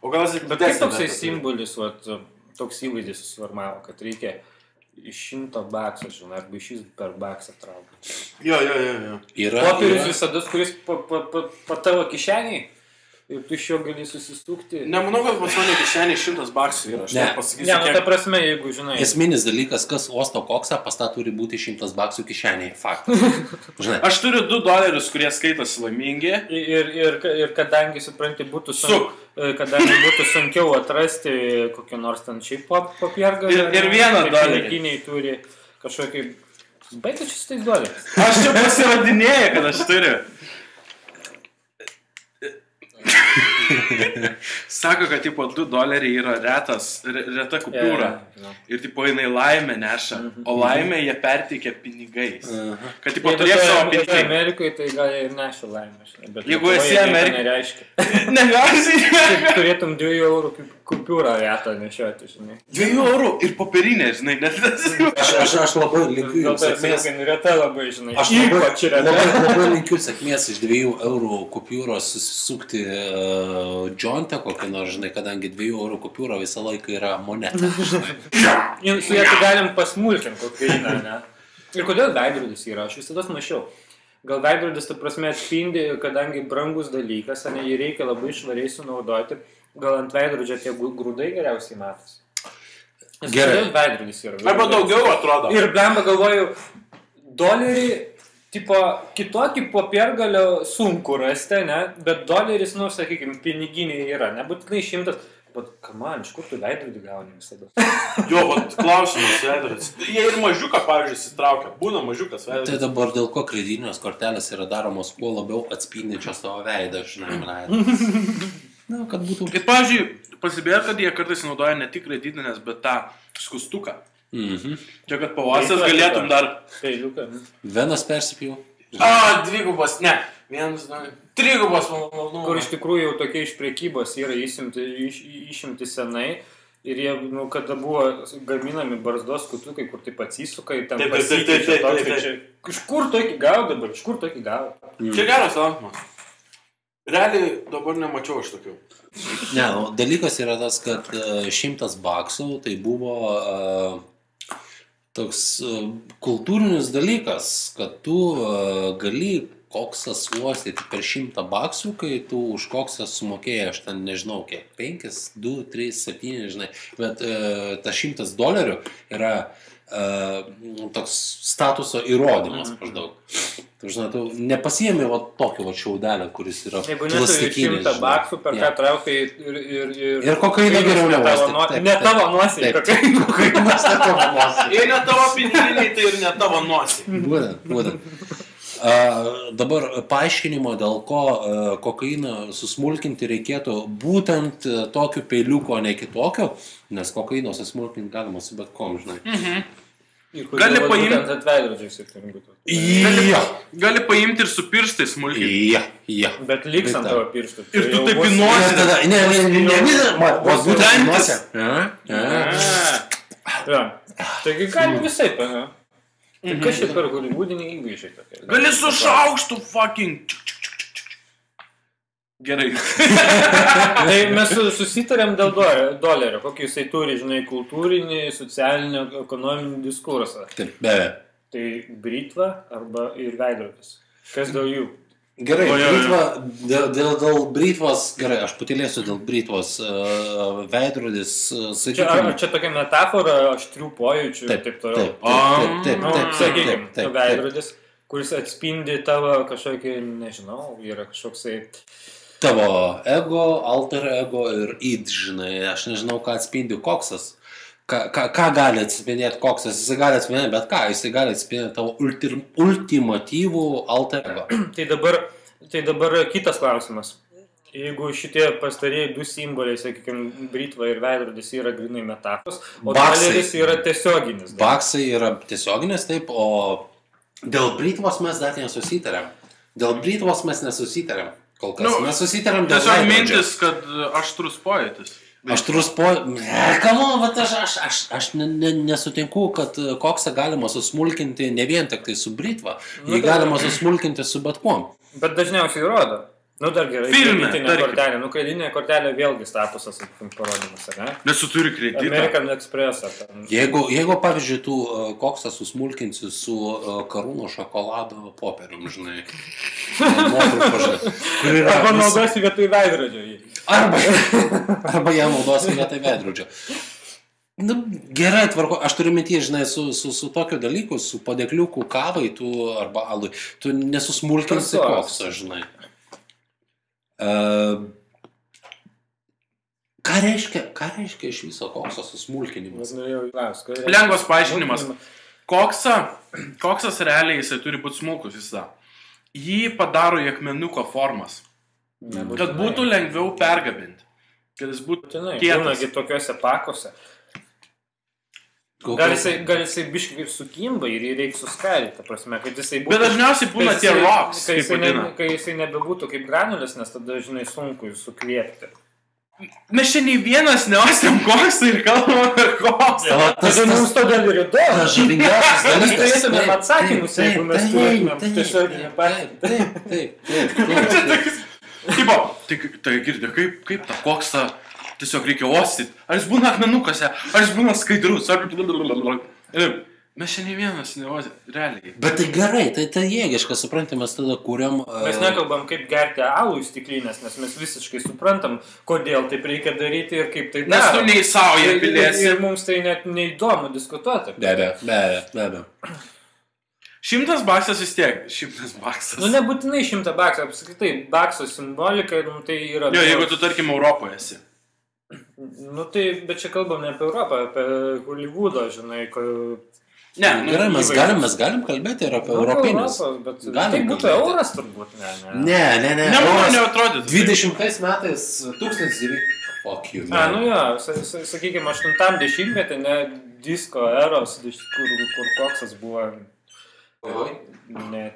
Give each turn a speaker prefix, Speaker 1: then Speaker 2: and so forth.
Speaker 1: O gal jis
Speaker 2: Bet kaip toksai simbolis, toks įvaizdis susiformavo, kad reikia iš 100 baksų, žinai, arba iš per baksą traukti.
Speaker 1: Jo.
Speaker 2: Popierius visada, kuris po tavo kišeniai ir tu iš jo gali susistukti.
Speaker 1: Nemanau, kad pas mane kišeniai 100 baksų yra.
Speaker 2: Ne, ta prasme, jeigu žinai.
Speaker 3: Esminis dalykas, kas uosto koksą, pas tą turi būti 100 baksų kišeniai. Faktas.
Speaker 1: Aš turiu $2, kurie skaitosi laimingi.
Speaker 2: Ir kadangi, supranti, būtų sunkiau atrasti kokį nors ten šiaip papiergalį.
Speaker 1: Ir $1.
Speaker 2: Kiniai turi kažkokį... Baigti čia su tais $.
Speaker 1: Aš čia pasirodinėjau, kad aš turiu. Sako, kad tipo $2 yra reta kupiūra. Ir tipo jinai laimę neša, o laimę jie perteikia pinigais. Kad tipo turės savo pinigai.
Speaker 2: Amerikoje tai gal ir neša laimę.
Speaker 1: Jeigu esi Amerikoje.
Speaker 2: Nereiškia. Turėtum €2 kupiūrą retą nešioti, žinai.
Speaker 1: €2 ir popierinė, žinai.
Speaker 3: Aš labai linkiu jums sėkmės.
Speaker 2: Reta labai, žinai.
Speaker 3: Aš labai linkiu sėkmės iš €2 kupiūros susisukti džontę kokį nors, žinai, kadangi €2 kupiūra visą laiką yra moneta.
Speaker 2: Su ją tai galim pasmulkinti kokainą, ne? Ir kodėl veidrodis yra? Aš visada mačiau. Gal veidrodis, ta prasme, atspindi, kadangi brangus dalykas, ne, jį reikia labai švariai sunaudoti. Gal ant veidrodžio tie grūdai geriausiai matos. Gerai. Veidrodis yra.
Speaker 1: Arba daugiau atrodo.
Speaker 2: Ir blemba galvoju, $, tipo, kitokį popiergalio sunku rasti, ne? Bet $, nu, sakykime, piniginiai yra. Nebūtinai 100. Bet, kaman, iš kur tu veidrodį gauni visada?
Speaker 1: Jo, klausimas veidrodis. Jie ir mažiuką, pavyzdžiui, įsitraukia. Būna mažiukas veidrodis.
Speaker 3: Tai dabar dėl ko kreditinės kortelės yra daromos kuo labiau atspindinčios savo veidą, žinai, na, kad būtų...
Speaker 1: Ir, pavyzdžiui, pasibėr, kad jie kartais naudoja ne tik kreditinės, bet tą skustuką. Čia, kad pavasas galėtum dar...
Speaker 2: Peiliuką.
Speaker 3: Venas persipjau.
Speaker 1: Dvigubas, ne. 3 malonumas.
Speaker 2: Kur iš tikrųjų jau tokie iš prekybos yra išimti senai. Ir jie, nu, kada buvo gaminami barzdos skutukai, kur taip atsisuka ir ten pasikeičia toks. Iš kur tokį gavo dabar? Iš kur tokį gavo?
Speaker 1: Čia geras klausimas. Realiai dabar nemačiau aš tokių.
Speaker 3: Ne, dalykas yra tas, kad 100 baksų tai buvo toks kultūrinis dalykas, kad tu gali koksas uostyti per 100 baksų, kai tu už koksą sumokėjai, aš ten nežinau kiek, 5, 2, 3, 7, žinai, bet tas $100 yra toks statuso įrodymas maždaug. Tu žinai, tu nepasiemi tokį šiaudelį, kuris yra plastikinis.
Speaker 2: Jeigu neturi 100 baksų, per ką traukai
Speaker 3: ir kokainą geriau neuostyti.
Speaker 2: Ne tavo nosiai.
Speaker 3: Kokainas ne tavo nosiai.
Speaker 1: Jei ne tavo piniginiai, tai ir ne tavo nosiai.
Speaker 3: Būtent. Dabar paaiškinimo, dėl ko kokainą susmulkinti reikėtų būtent tokiu peiliuku, o ne kitokio, nes kokainą susmulkinti galima su bet kom, žinai.
Speaker 1: Gali paimti
Speaker 2: ant veidrodžiais ir turi būti.
Speaker 1: Gali paimti ir su pirštais smulkinti.
Speaker 3: Ja.
Speaker 2: Bet liks ant tavo pirštų.
Speaker 1: Ir tu taip į nosį.
Speaker 3: Ne, būtent į nosį.
Speaker 2: Taigi gali visai, ne? Tai kas čia per holivudiniai įvaizdžiai tokie?
Speaker 1: Gali su šaukštu fucking... Gerai.
Speaker 2: Tai mes susitarėm dėl $, kokį jisai turi, žinai, kultūrinį, socialinį, ekonominį diskursą.
Speaker 3: Taip, beje.
Speaker 2: Tai britva arba ir veidrodis. Kas dėl jų?
Speaker 3: Gerai, dėl britvos, gerai, aš patylėsiu dėl britvos veidrodis, sakykime.
Speaker 2: Čia tokia metafora aštrių pojūčių ir taip toliau.
Speaker 3: Taip.
Speaker 2: Sakykime, veidrodis, kuris atspindi tavo kažkokį, nežinau, yra kažkoksai...
Speaker 3: Tavo ego, alter ego ir id, žinai, aš nežinau, ką atspindi koksas. Ką gali atspindėti koksas, jisai gali atspindėti, bet ką, jisai gali atspindėti tavo ultimatyvų alter ego.
Speaker 2: Tai dabar kitas klausimas. Jeigu šitie pastarėjai 2 simboliai, sakykime, britva ir veidrodis yra grinai metaforos, o $, yra tiesioginis.
Speaker 3: Baksai yra tiesioginis, taip, o dėl britvos mes dar nesusitarėm. Kol kas mes susitarėm dėl
Speaker 1: tiesiog
Speaker 3: veidrodžio.
Speaker 1: mintis, kad aštrus pojūtis.
Speaker 3: Aštrus aš nesutinku, kad koksą galima susmulkinti ne vien tik tai su britva, jį galima susmulkinti su bet kuom.
Speaker 2: Bet dažniausiai rodo. Nu, dar gerai,
Speaker 1: Filme,
Speaker 2: kreditinė kortelė. Nu, kreditinė kortelė vėlgi statusas, sakykim, parodymas, ne?
Speaker 1: Nes tu turi kreditą.
Speaker 2: American Express.
Speaker 3: Jeigu, pavyzdžiui, tu koksą susmulkinsi su Karūno šokolado popierium, žinai.
Speaker 2: Arba naudosi vietoj veidrodžio jį.
Speaker 3: Arba ją naudosi vietoj veidrodžio. Nu, gerai, tvarko, aš turiu mintyje, žinai, su tokiu dalyku, su padėkliuku kavai, tu arba alui, tu nesusmulkinsi koksą, žinai. Ką reiškia iš viso kokso susmulkinimas?
Speaker 1: Lengvas paaiškinimas. Koksas realiai jisai turi būti smulkus visą. Jį padaro į akmenuko formas. Kad būtų lengviau pergabinti. Kad jis būtų kietas.
Speaker 2: Būnagi tokiuose pakose. Gal jisai biškai ir sukimba ir jį reikia suskalyti, ta prasme, kad jisai būtų...
Speaker 1: Bet dažniausiai būna tie rocks, kaip vadina.
Speaker 2: Kai jisai nebebūtų kaip granulės, nes tada, žinai, sunku jį sukliepti.
Speaker 1: Mes čia nei vienas neostėm koksą ir kalbam apie koksą.
Speaker 2: Tai mums todėl ir įdomu.
Speaker 3: Tas žavingiausias dalykas.
Speaker 2: Mes turėtumėm atsakymus, jeigu mes turėtumėm tiesiog nepatį.
Speaker 3: Taip.
Speaker 1: Tipo, tai girdė, kaip tą koksą tiesiog reikia ostyti. Ar jis būna akmenukose, ar jis būna skaidrus, ar... Mes čia nei vienas neostėm, realiai.
Speaker 3: Bet tai gerai, tai jėgiška, suprantam, mes tada kūriam...
Speaker 2: Mes nekalbam, kaip gerti alų į stiklinės, nes mes visiškai suprantam, kodėl taip reikia daryti ir kaip tai daro.
Speaker 1: Nes tu nei sauja pilėsi.
Speaker 2: Ir mums tai net neįdomu diskutuoti.
Speaker 3: Be abejo.
Speaker 1: $100 vis tiek, $100.
Speaker 2: Nu, nebūtinai $100, apskritai, bakso simbolika, nu, tai yra...
Speaker 1: Jo, jeigu tu, tarkim, Europoje esi.
Speaker 2: Nu, tai, bet čia kalbam ne apie Europą, apie Hollywoodą, žinai,
Speaker 3: Ne, gerai, mes galim kalbėti ir apie europinius.
Speaker 2: Tai būtų euras turbūt, ne.
Speaker 1: Ne, man neatrodytų.
Speaker 3: 20 metais 1000... Fuck you, man.
Speaker 2: Nu jo, sakykime, 80-metį, ne, disko eros, kur koksas buvo... Ne.